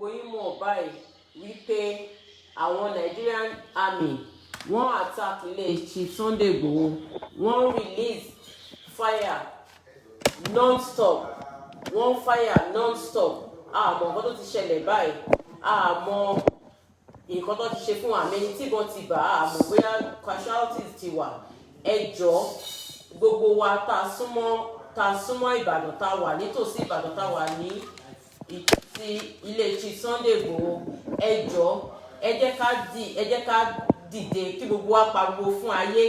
gbogbo yín mọ̀ báyìí wípé àwọn Nigerian army wọ́n attack ilé Chief Sunday Igboho, wọ́n release fire non-stop, wọ́n fire non-stop. Àmọ́ nǹkan tó ti ṣẹlẹ̀ báyìí, àmọ́ nǹkan tó ti ṣe fún àmì ẹni tí wọ́n ti bà á, àmọ́ bóyá casualties ti wà. Ẹ jọ̀ọ́ gbogbo wa tá súnmọ́ Ìbàdàn, tá wà nítòsí Ìbàdàn, tá wà ní ti ilé Chief Sunday Igboho, ẹ jọ̀ọ́ ẹ jẹ́ ká dìde kí gbogbo wa pariwo fún ayé.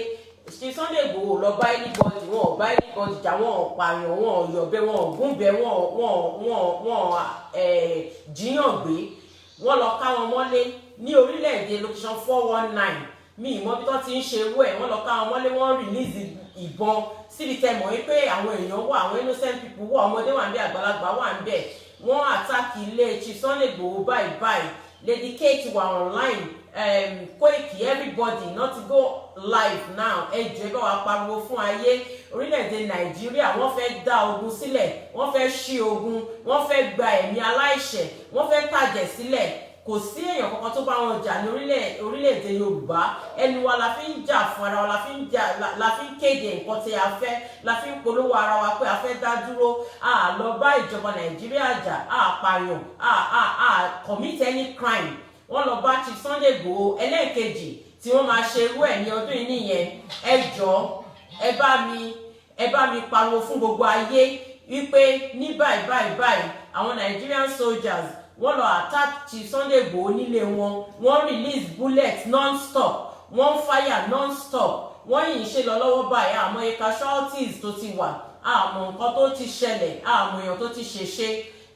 Chief Sunday Igboho lọ bá anybody, wọn ò bá anybody jà, wọn ò pààyàn, wọn ò yọ̀bẹ, wọn ò gúnbẹ, wọn jíyàn gbé, wọn lọ ká wọn mọ́lé ní orílẹ̀-èdè location 419. Mi ìmọ̀ bí tó ti ń ṣe ewé ẹ̀, wọ́n lọ ká wọn mọ́lé, wọ́n release ìbọn síbi tẹ́ mọ̀ wípé àwọn èèyàn wà, àwọn innocent people wà, ọmọdé wà ń bẹ, àgbàlagbà wà ń bẹ. Wọ́n attack ilé Chief Sunday Igboho báyìí. Lady Kate wà online, Koiki, everybody not to go live now. Ẹ jọ̀ọ́ ẹ bá wa pariwo fún ayé. Orílẹ̀-èdè Nàìjíríà wọ́n fẹ́ dá ogun sílẹ̀, wọ́n fẹ́ ṣí ogun, wọ́n fẹ́ gba ẹ̀mí aláìṣẹ̀, wọ́n fẹ́ tàjẹ̀ sílẹ̀. Kò sí èèyàn kankan tó bá wọn jà ní orílẹ̀-èdè Yorùbá. Ẹnu wa la fi ń jà fún ara wa, la fi ń kéde nǹkan tí a fẹ́, la fi ń polówó ara wa pé a fẹ́ dá dúró. A lọ bá ìjọba Nàìjíríà jà, a pààyàn, a commit any crime. Wọ́n lọ bá Chief Sunday Igboho ẹlẹ́ẹ̀kejì tí wọ́n máa ṣe irú ẹ̀ ní ọdún yìí nìyẹn. Ẹ jọ̀ọ́ ẹ bá mi pariwo fún gbogbo ayé wípé ní báyìí àwọn Nigerian soldiers wọ́n lọ attack Chief Sunday Igboho nílé wọn, wọ́n release bullet non-stop, wọ́n fire non-stop, wọ́n yìí ṣe lọ lọ́wọ́ báyìí. Àmọ́ casualties tó ti wà, àmọ́ nǹkan tó ti ṣẹlẹ̀, àmọ́ èèyàn tó ti ṣèṣe.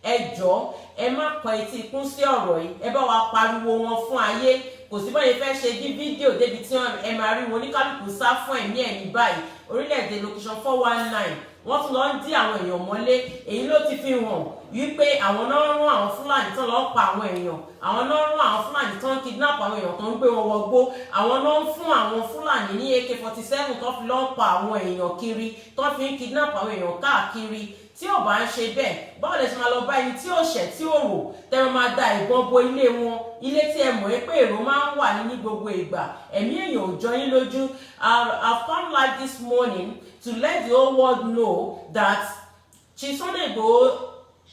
Ẹ jọ̀ọ́ ẹ má kọ etí ikún sí ọ̀rọ̀ yìí, ẹ bá wa pariwo wọn fún ayé. Kò sí báyìí fẹ́ ṣe bí fídíò débi tí ẹ máa rí wọn oníkálùkù sá fún ẹ̀mí ẹ̀ ní báyìí. Orílẹ̀-èdè location 419 wọ́n tún lọ ń dí àwọn èèyàn mọ́lé. Èyí ló ti fi hàn wípé àwọn náà rán àwọn Fúlàní tán lọ pa àwọn èèyàn, àwọn náà rán àwọn Fúlàní tán kidnap àwọn èèyàn tó ń gbé wọn wọgbó, àwọn náà ń fún àwọn Fúlàní ní AK-47 tó fi lọ pa àwọn èèyàn kiri, tó fi ń kidnap àwọn èèyàn káàkiri. Tí ò bá ń ṣe bẹ́ẹ̀, báwo lẹ ṣe máa lọ bá ẹni tí ò ṣẹ̀ tí ò rò tẹ́ wọn máa da ìbọn bo ilé wọn, ilé tí ẹ mọ̀ pé èrò máa ń wà ní gbogbo ìgbà. Ẹ̀mí èèyàn ò jọ yín lójú. I've come live this morning to let the whole world know that Chief Sunday Igboho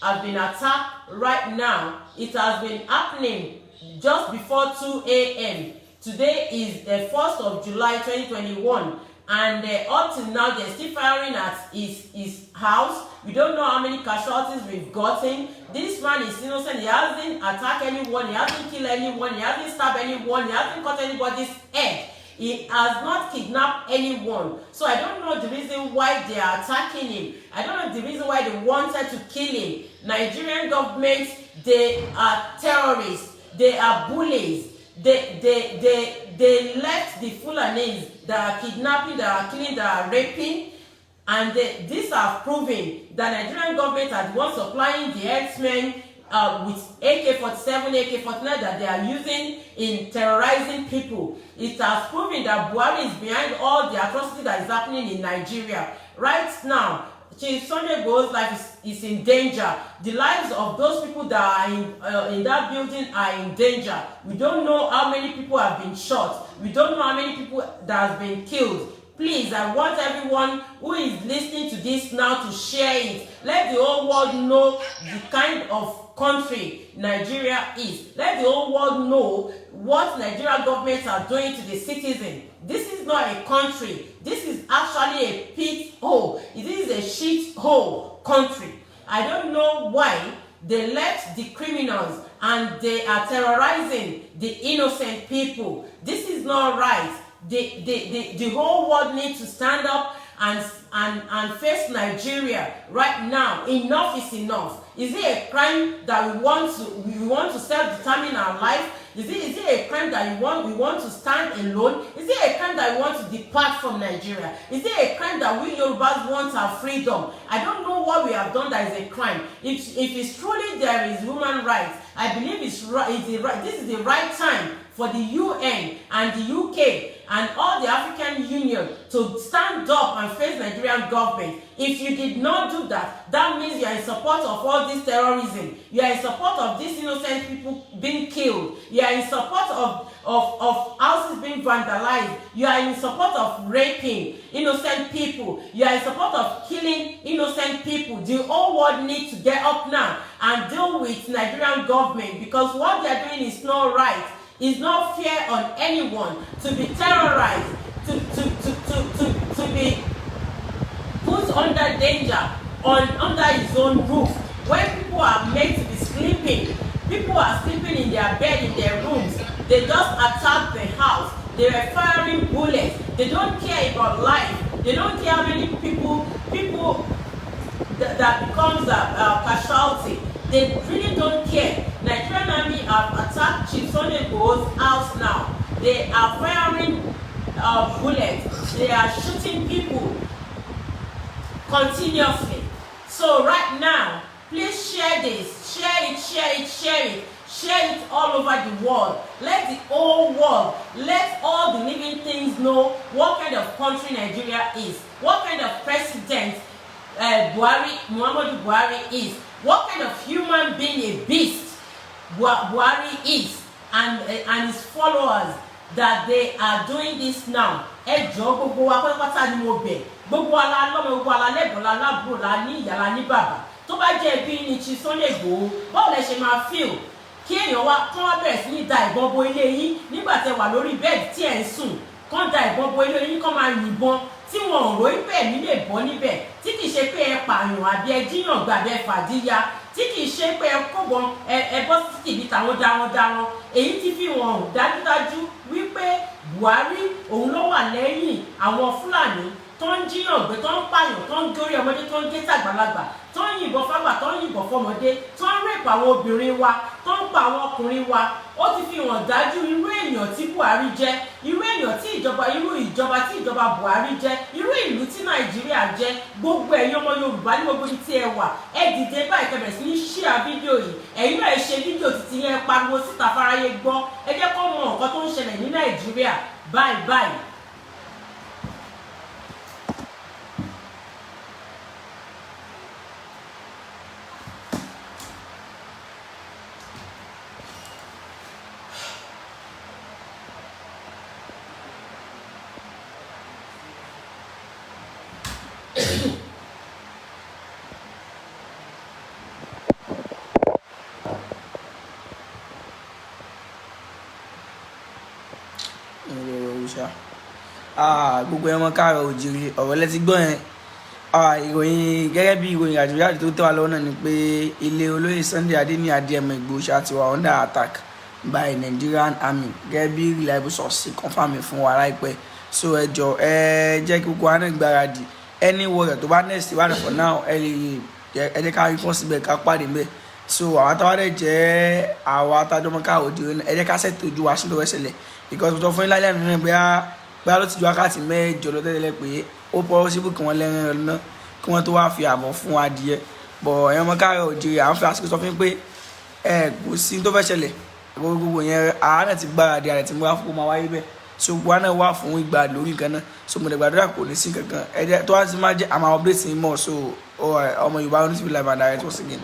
has been attacked right now. It has been happening just before 2 a.m. Today is the 1st of July 2021, and up till now they're still firing at his house. We don't know how many casualties we've gotten. This man is innocent. He hasn't attacked anyone, he hasn't killed anyone, he hasn't stabbed anyone, he hasn't cut anybody's head. He has not kidnapped anyone. So I don't know the reason why they are attacking him. I don't know the reason why they wanted to kill him. Nigerian government, they are terrorists. They are bullies. They left the Fulanis that are kidnapping, that are killing, that are raping. And these are proving that Nigerian government are the ones supplying the herdsmen with AK-47, AK-49 that they are using in terrorizing people. It has proven that Buhari is behind all the atrocity that is happening in Nigeria. Right now, Chief Sunday Igboho's life is in danger. The lives of those people that are in that building are in danger. We don't know how many people have been shot. We don't know how many people that have been killed. Please, I want everyone who is listening to this now to share it. Let the whole world know the kind of country Nigeria is. Let the whole world know what Nigerian governments are doing to the citizen. This is not a country. This is actually a pit hole. It is a shit hole country. I don't know why they let the criminals and they are terrorizing the innocent people. This is not right. The whole world needs to stand up and face Nigeria right now. Enough is enough. Is it a crime that we want to self-determine our life? Is it a crime that we want to stand alone? Is it a crime that we want to depart from Nigeria? Is it a crime that we Yorubas want our freedom? I don't know what we have done that is a crime. If it's truly there is human rights, I believe this is the right time for the UN and the UK and all the African Union to stand up and face Nigerian government. If you did not do that, that means you are in support of all this terrorism. You are in support of these innocent people being killed. You are in support of houses being vandalized. You are in support of raping innocent people. You are in support of killing innocent people. The whole world needs to get up now and deal with Nigerian government, because what they are doing is not right. It's not fair on anyone to be terrorized, to be put under danger under his own roof. When people are meant to be sleeping, people are sleeping in their bed, in their rooms. They just attack the house. They are firing bullets. They don't care about life. They don't care how many people that becomes a casualty. They really don't care. Nigerian army have attacked Chief Sunday Igboho's house now. They are firing bullets. They are shooting people continuously. So right now, please share this. Share it, share it, share it. Share it all over the world. Let the whole world, let all the living things know what kind of country Nigeria is. What kind of president Muhammadu Buhari is. What kind of human being a beast Buhari is, and his followers, that they are doing this now. Ẹ jọ̀ọ́ gbogbo wa pátápátá ni mo bẹ̀. Gbogbo wa la lọ́mọ, gbogbo wa la lẹ́gbọ̀n, la lábúrò, la ní ìyá, la ní bàbá. Tó bá jẹ́ ẹbí ni Chief Sunday Igboho, báwo lẹ ṣe máa feel kí èèyàn wá kán wá bẹ̀rẹ̀ sí ní da ìbọn bo ilé yín nígbà tẹ́ wà lórí bẹ́ẹ̀dì tí ẹ̀ ń sùn, kán da ìbọn bo ilé yín, kán máa yìnbọn tí wọn ò rò ibẹ̀ nílé bọ́ níbẹ̀, tí kì í ṣe pé ẹ pààyàn àbí ẹ jíyàn gbà bẹ fàdíyà, tí kì í ṣe pé ẹ kọ́bọn ẹ bọ́ sí tìbí tàwọn darandaran. Èyí ti fi hàn dájúdájú wípé Buhari òun ló wà lẹ́yìn àwọn Fúlàní tó ń jíyàn gbé, tó ń pààyàn, tó ń górí ọmọdé, tó ń gé tàgbàlagbà, tó ń yìnbọn fágbà, tó ń yìnbọn fọmọdé, tó ń rèpà àwọn obìnrin wa, tó ń pa àwọn ọkùnrin wa. Ó ti fi hàn dájú irú èèyàn tí Buhari jẹ́, irú èèyàn tí ìjọba Buhari jẹ́, irú ìlú tí Nàìjíríà jẹ́. Gbogbo ẹ̀yin ọmọ Yorùbá ní gbogbo ibi tí ẹ wà, ẹ dìde báyìí kẹ́ bẹ̀rẹ̀ sí ní share fídíò yìí. Ẹ̀yin náà ẹ ṣe fídíò títí yẹn pariwo síta fáráyé gbọ́. Ẹ jẹ́ kó mọ nǹkan tó ń ṣẹlẹ̀ ní Nàìjíríà báyìí. Gbogbo ẹmọ káàárọ̀ oòjíire ọ̀rọ̀ lẹ́tí gbọ́ yẹn. Ìròyìn gẹ́gẹ́ bí ìròyìn àjòyàjò tó tẹ́ wa lọ́wọ́ náà ni pé ilé olóyè Sunday Adéníyì Adéyẹmọ Ìgbòho ṣá ti wà under attack by Nigerian army, gẹ́gẹ́ bí reliable source confirm fún wa láìpẹ́. So ẹ jọ̀ọ́ ẹ jẹ́ kí gbogbo wa náà gbáradì. Any warrior tó bá next wà náà for now ẹ jẹ́ ká rí fún síbẹ̀ ká pàdé mbẹ̀. So àwọn táwọn dẹ̀ jẹ́ àwọn atájọ́mọ́ káàrọ̀ oòjíire ẹ jẹ́ ká ṣètò ojú wa sí lọ́wọ́ ẹsẹ̀lẹ̀, because mo sọ fún yín lálẹ́ àná náà bóyá ló ti ju wákàtí mẹ́jọ lọ tẹ́lẹ̀ pé ó possible kí wọ́n lẹ́rìn rẹ̀ lọ́nà kí wọ́n tó wá fi àbọ̀ fún adìyẹ. Bọ̀ ẹ̀yàn ọmọ káàrọ̀ oòjíire àwọn fi àsìkò sọ fún pé kò sí tó fẹ́ ṣẹlẹ̀, gbogbo yẹn àá náà ti gbáradì àrẹ tí mo wá fún ọmọ wáyé bẹ́ẹ̀. So wa náà wà fún ìgbà lórí nǹkan náà. So mo lè gbàdúrà kò ní sí kankan. Tó wá sí máa jẹ́ àmà update mọ̀. So ọmọ Yorùbá Only TV live and direct once again.